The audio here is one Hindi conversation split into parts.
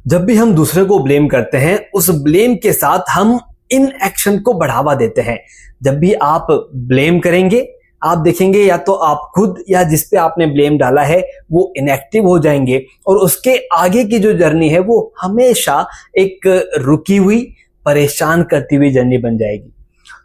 जब भी हम दूसरे को ब्लेम करते हैं, उस ब्लेम के साथ हम इन एक्शन को बढ़ावा देते हैं। जब भी आप ब्लेम करेंगे, आप देखेंगे या तो आप खुद या जिस पे आपने ब्लेम डाला है वो इनएक्टिव हो जाएंगे और उसके आगे की जो जर्नी है वो हमेशा एक रुकी हुई, परेशान करती हुई जर्नी बन जाएगी।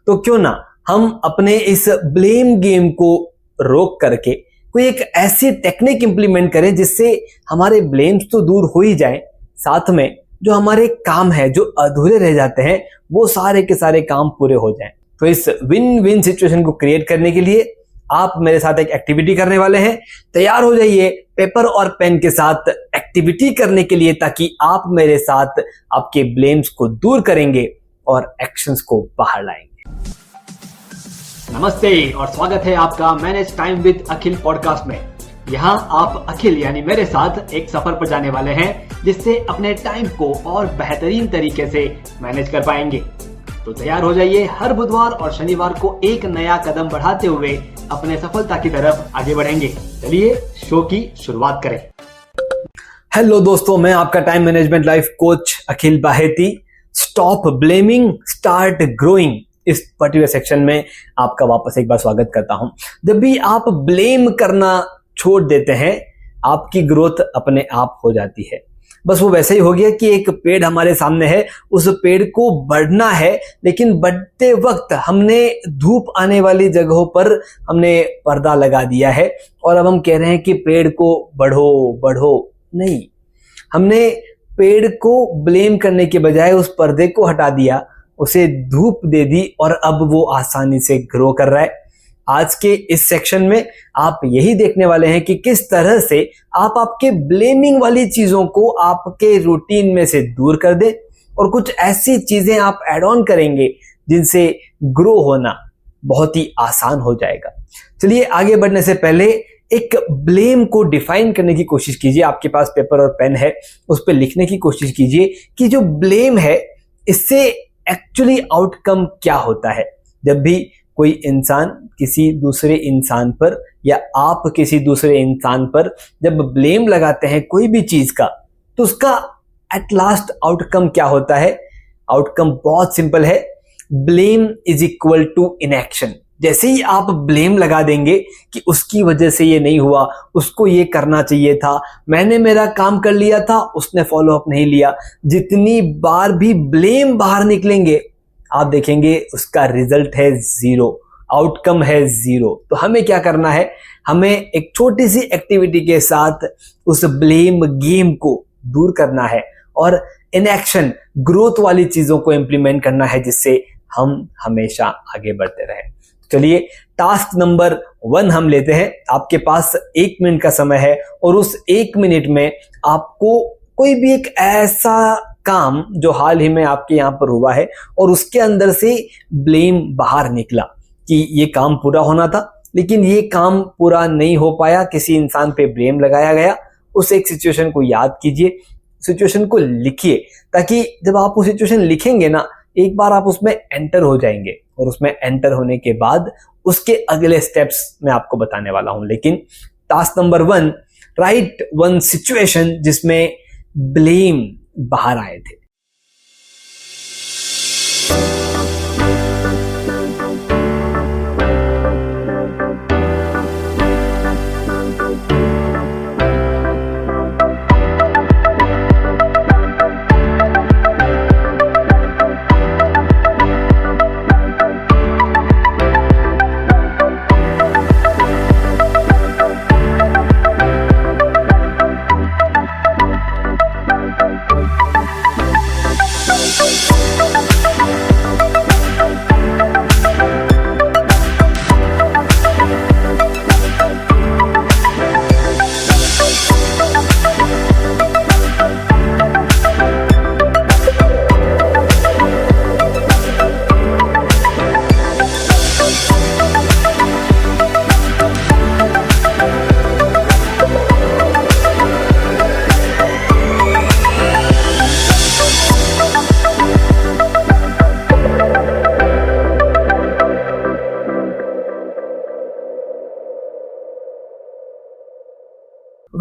तो क्यों ना हम अपने इस ब्लेम गेम को रोक करके कोई एक ऐसी टेक्निक इंप्लीमेंट करें जिससे हमारे ब्लेम्स तो दूर हो ही जाएं, साथ में जो हमारे काम है, जो अधूरे रह जाते हैं, वो सारे के सारे काम पूरे हो जाएं। तो इस विन विन सिचुएशन को क्रिएट करने के लिए आप मेरे साथ एक एक्टिविटी करने वाले हैं। तैयार हो जाइए पेपर और पेन के साथ एक्टिविटी करने के लिए, ताकि आप मेरे साथ आपके ब्लेम्स को दूर करेंगे और एक्शंस को बाहर लाएंगे। नमस्ते और स्वागत है आपका manage time with Akhil podcast में। यहाँ आप अखिल यानी मेरे साथ एक सफर पर जाने वाले हैं जिससे अपने टाइम को और बेहतरीन तरीके से मैनेज कर पाएंगे। तो तैयार हो जाइए, हर बुधवार और शनिवार को एक नया कदम बढ़ाते हुए अपने सफलता की तरफ आगे बढ़ेंगे। चलिए शो की शुरुआत करें। हेलो दोस्तों, मैं आपका time management life coach Akhil Baheti. Stop blaming, start growing, इस पर्टिकुलर सेक्शन में आपका वापस एक बार स्वागत करता हूं। जब भी आप ब्लेम करना छोड़ देते हैं, आपकी ग्रोथ अपने आप हो जाती है। बस वो वैसे ही हो गया कि एक पेड़ हमारे सामने है, उस पेड़ को बढ़ना है, लेकिन बढ़ते वक्त हमने धूप आने वाली जगहों पर हमने पर्दा लगा दिया है और अब हम कह रहे हैं कि पेड़ को बढ़ो बढ़ो। नहीं, हमने पेड़ को ब्लेम करने के बजाय उस पर्दे को हटा दिया, उसे धूप दे दी और अब वो आसानी से ग्रो कर रहा है। आज के इस सेक्शन में आप यही देखने वाले हैं कि किस तरह से आप आपके ब्लेमिंग वाली चीजों को आपके रूटीन में से दूर कर दें और कुछ ऐसी चीजें आप ऐड ऑन करेंगे जिनसे ग्रो होना बहुत ही आसान हो जाएगा। चलिए आगे बढ़ने से पहले एक ब्लेम को डिफाइन करने की कोशिश कीजिए। आपके पास पेपर और पेन है, उस पर लिखने की कोशिश कीजिए कि जो ब्लेम है इससे एक्चुअली आउटकम क्या होता है। जब भी कोई इंसान किसी दूसरे इंसान पर या आप किसी दूसरे इंसान पर जब ब्लेम लगाते हैं कोई भी चीज का, तो उसका एट लास्ट आउटकम क्या होता है? आउटकम बहुत सिंपल है, blame is equal to inaction. जैसे ही आप ब्लेम लगा देंगे कि उसकी वजह से ये नहीं हुआ, उसको ये करना चाहिए था, मैंने मेरा काम कर लिया था, उसने फॉलो अप नहीं लिया, जितनी बार भी ब्लेम बाहर निकलेंगे आप देखेंगे उसका रिजल्ट है जीरो, आउटकम है जीरो। तो हमें क्या करना है? हमें एक छोटी सी एक्टिविटी के साथ उस ब्लेम गेम को दूर करना है और इनएक्शन, ग्रोथ वाली चीजों को इंप्लीमेंट करना है जिससे हम हमेशा आगे बढ़ते रहें। चलिए टास्क नंबर 1 हम लेते हैं। आपके पास 1 मिनट का समय है और उस 1 मिनट में आपको कोई भी एक ऐसा काम जो हाल ही में आपके यहाँ पर हुआ है और उसके अंदर से ब्लेम बाहर निकला कि ये काम पूरा होना था लेकिन ये काम पूरा नहीं हो पाया, किसी इंसान पे ब्लेम लगाया गया, उस एक सिचुएशन को याद कीजिए, सिचुएशन को लिखिए, ताकि जब आप वो सिचुएशन लिखेंगे ना, एक बार आप उसमें एंटर हो जाएंगे और उसमें एंटर होने के बाद उसके अगले स्टेप्स मैं आपको बताने वाला हूं। लेकिन task number 1, right one situation जिसमें ब्लेम बाहर आए थे।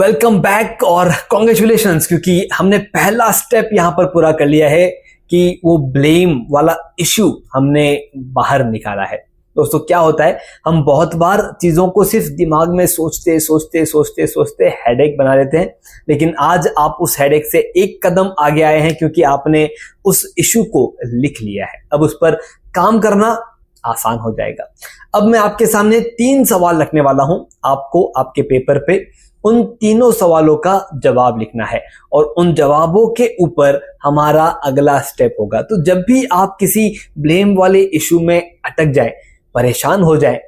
वेलकम बैक और कॉन्ग्रेचुलेशंस, क्योंकि हमने पहला स्टेप यहाँ पर पूरा कर लिया है कि वो ब्लेम वाला इश्यू हमने बाहर निकाला है। दोस्तों क्या होता है, हम बहुत बार चीजों को सिर्फ दिमाग में सोचते हेडेक बना लेते हैं, लेकिन आज आप उस हेडेक से एक कदम आगे आए हैं क्योंकि आपने उस इश्यू को लिख लिया है। अब उस पर काम करना आसान हो जाएगा। अब मैं आपके सामने 3 सवाल रखने वाला हूं, आपको आपके पेपर पे उन तीनों सवालों का जवाब लिखना है और उन जवाबों के ऊपर हमारा अगला स्टेप होगा। तो जब भी आप किसी ब्लेम वाले इश्यू में अटक जाए, परेशान हो जाए,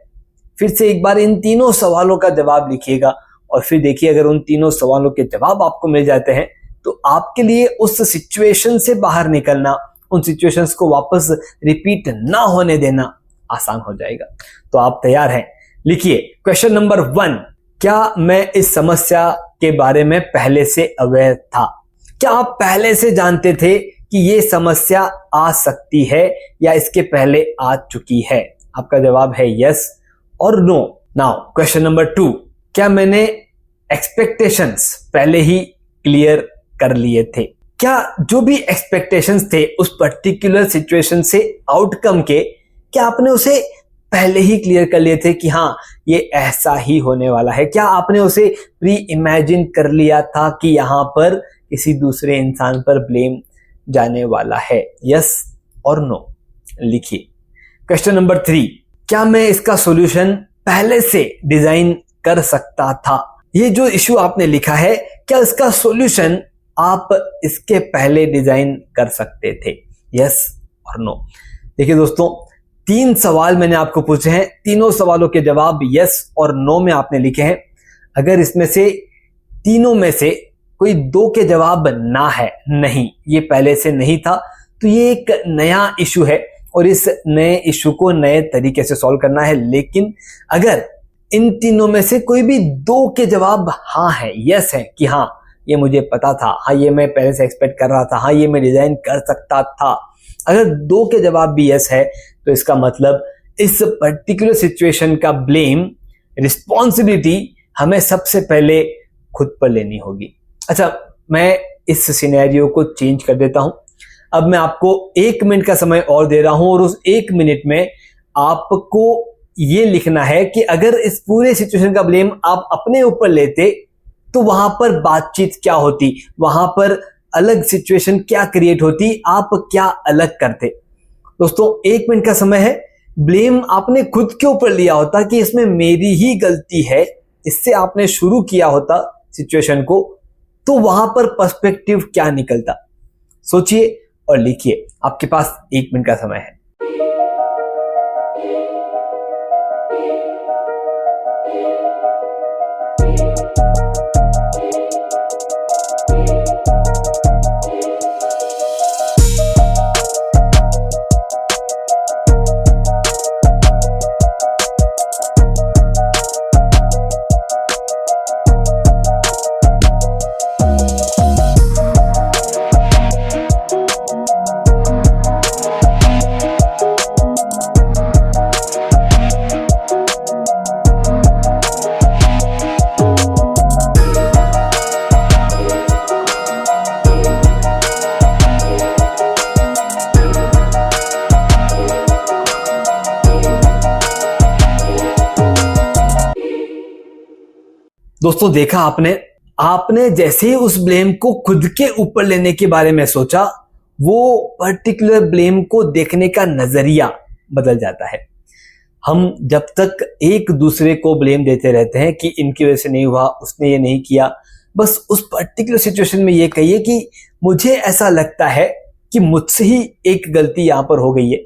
फिर से एक बार इन तीनों सवालों का जवाब लिखिएगा और फिर देखिए अगर उन तीनों सवालों के जवाब आपको मिल जाते हैं तो आपके लिए उस सिचुएशन से बाहर निकलना, उन सिचुएशंस को वापस रिपीट ना होने देना आसान हो जाएगा। तो आप तैयार हैं? लिखिए क्वेश्चन नंबर 1, क्या मैं इस समस्या के बारे में पहले से अवेयर था? क्या आप पहले से जानते थे कि ये समस्या आ सकती है या इसके पहले आ चुकी है? आपका जवाब है यस और नो। नाउ क्वेश्चन नंबर 2, क्या मैंने एक्सपेक्टेशंस पहले ही क्लियर कर लिए थे? क्या जो भी एक्सपेक्टेशंस थे उस पर्टिकुलर सिचुएशन से आउटकम के, क्या आपने उसे पहले ही क्लियर कर लिए थे कि हाँ ये ऐसा ही होने वाला है? क्या आपने उसे प्री इमेजिन कर लिया था कि यहां पर किसी दूसरे इंसान पर ब्लेम जाने वाला है? यस और नो लिखिए। क्वेश्चन नंबर 3, क्या मैं इसका सॉल्यूशन पहले से डिजाइन कर सकता था? ये जो इश्यू आपने लिखा है, क्या इसका सॉल्यूशन आप इसके पहले डिजाइन कर सकते थे? यस और नो। देखिए दोस्तों, 3 सवाल मैंने आपको पूछे हैं, तीनों सवालों के जवाब यस और नो में आपने लिखे हैं। अगर इसमें से तीनों में से कोई 2 के जवाब ना है, नहीं ये पहले से नहीं था, तो ये एक नया इश्यू है और इस नए इश्यू को नए तरीके से सॉल्व करना है। लेकिन अगर इन तीनों में से कोई भी 2 के जवाब हाँ है, यस है कि हाँ ये मुझे पता था, हाँ ये मैं पहले से एक्सपेक्ट कर रहा था, हाँ ये मैं डिजाइन कर सकता था, अगर 2 के जवाब भी यस है तो इसका मतलब इस पर्टिकुलर सिचुएशन का ब्लेम, रिस्पॉन्सिबिलिटी हमें सबसे पहले खुद पर लेनी होगी। अच्छा, मैं इस सिनेरियो को चेंज कर देता हूं। अब मैं आपको 1 मिनट का समय और दे रहा हूं और उस 1 मिनट में आपको ये लिखना है कि अगर इस पूरे सिचुएशन का ब्लेम आप अपने ऊपर लेते तो वहां पर बातचीत क्या होती, वहां पर अलग सिचुएशन क्या क्रिएट होती, आप क्या अलग करते। दोस्तों 1 मिनट का समय है। ब्लेम आपने खुद के ऊपर लिया होता कि इसमें मेरी ही गलती है, इससे आपने शुरू किया होता सिचुएशन को, तो वहां पर पर्सपेक्टिव क्या निकलता? सोचिए और लिखिए। आपके पास 1 मिनट का समय है। दोस्तों देखा आपने जैसे ही उस ब्लेम को खुद के ऊपर लेने के बारे में सोचा, वो पर्टिकुलर ब्लेम को देखने का नजरिया बदल जाता है। हम जब तक एक दूसरे को ब्लेम देते रहते हैं कि इनकी वजह से नहीं हुआ, उसने ये नहीं किया, बस उस पर्टिकुलर सिचुएशन में ये कहिए कि मुझे ऐसा लगता है कि मुझसे ही एक गलती यहां पर हो गई है।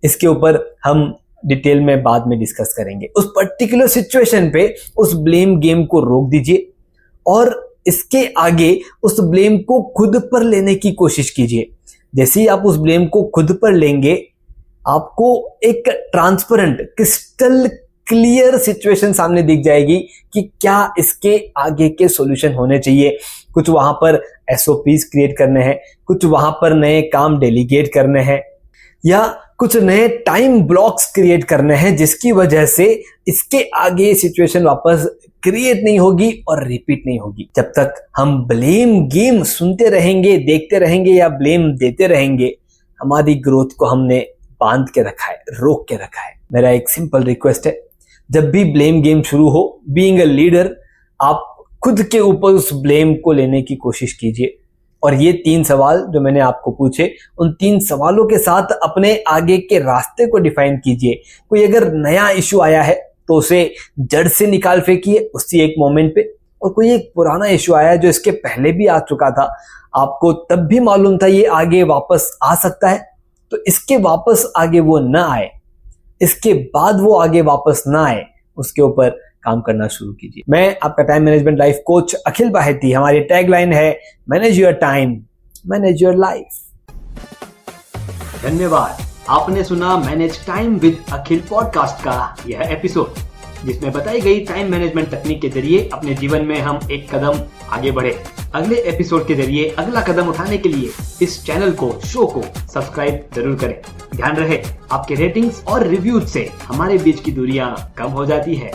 इसके ऊपर हम डिटेल में बाद में डिस्कस करेंगे। उस पर्टिकुलर सिचुएशन पे उस ब्लेम गेम को रोक दीजिए और इसके आगे उस ब्लेम को खुद पर लेने की कोशिश कीजिए। जैसे ही आप उस ब्लेम को खुद पर लेंगे, आपको एक ट्रांसपेरेंट, क्रिस्टल क्लियर सिचुएशन सामने दिख जाएगी कि क्या इसके आगे के सॉल्यूशन होने चाहिए। कुछ वहां पर एसओपीज क्रिएट करने हैं, कुछ वहां पर नए काम डेलीगेट करने हैं, या कुछ नए टाइम ब्लॉक्स क्रिएट करने हैं जिसकी वजह से इसके आगे सिचुएशन वापस क्रिएट नहीं होगी और रिपीट नहीं होगी। जब तक हम ब्लेम गेम सुनते रहेंगे, देखते रहेंगे या ब्लेम देते रहेंगे, हमारी ग्रोथ को हमने बांध के रखा है, रोक के रखा है। मेरा एक सिंपल रिक्वेस्ट है, जब भी ब्लेम गेम शुरू हो, बीइंग अ लीडर, आप खुद के ऊपर उस ब्लेम को लेने की कोशिश कीजिए और ये 3 सवाल जो मैंने आपको पूछे, उन 3 सवालों के साथ अपने आगे के रास्ते को डिफाइन कीजिए। कोई अगर नया इश्यू आया है तो उसे जड़ से निकाल फेंकिए उसी एक मोमेंट पे, और कोई एक पुराना इश्यू आया जो इसके पहले भी आ चुका था, आपको तब भी मालूम था ये आगे वापस आ सकता है, तो इसके वापस आगे वो ना आए, इसके बाद वो आगे वापस ना आए, उसके ऊपर काम करना शुरू कीजिए। मैं आपका time management life coach Akhil Baheti. हमारी टैगलाइन है manage your time, manage your life. धन्यवाद। आपने सुना manage time with Akhil podcast का यह एपिसोड, जिसमें बताई गई टाइम मैनेजमेंट तकनीक के जरिए अपने जीवन में हम एक कदम आगे बढ़े। अगले एपिसोड के जरिए अगला कदम उठाने के लिए इस चैनल को, शो को सब्सक्राइब जरूर करें। ध्यान रहे, आपके रेटिंग्स और रिव्यूज से हमारे बीच की दूरियां कम हो जाती है।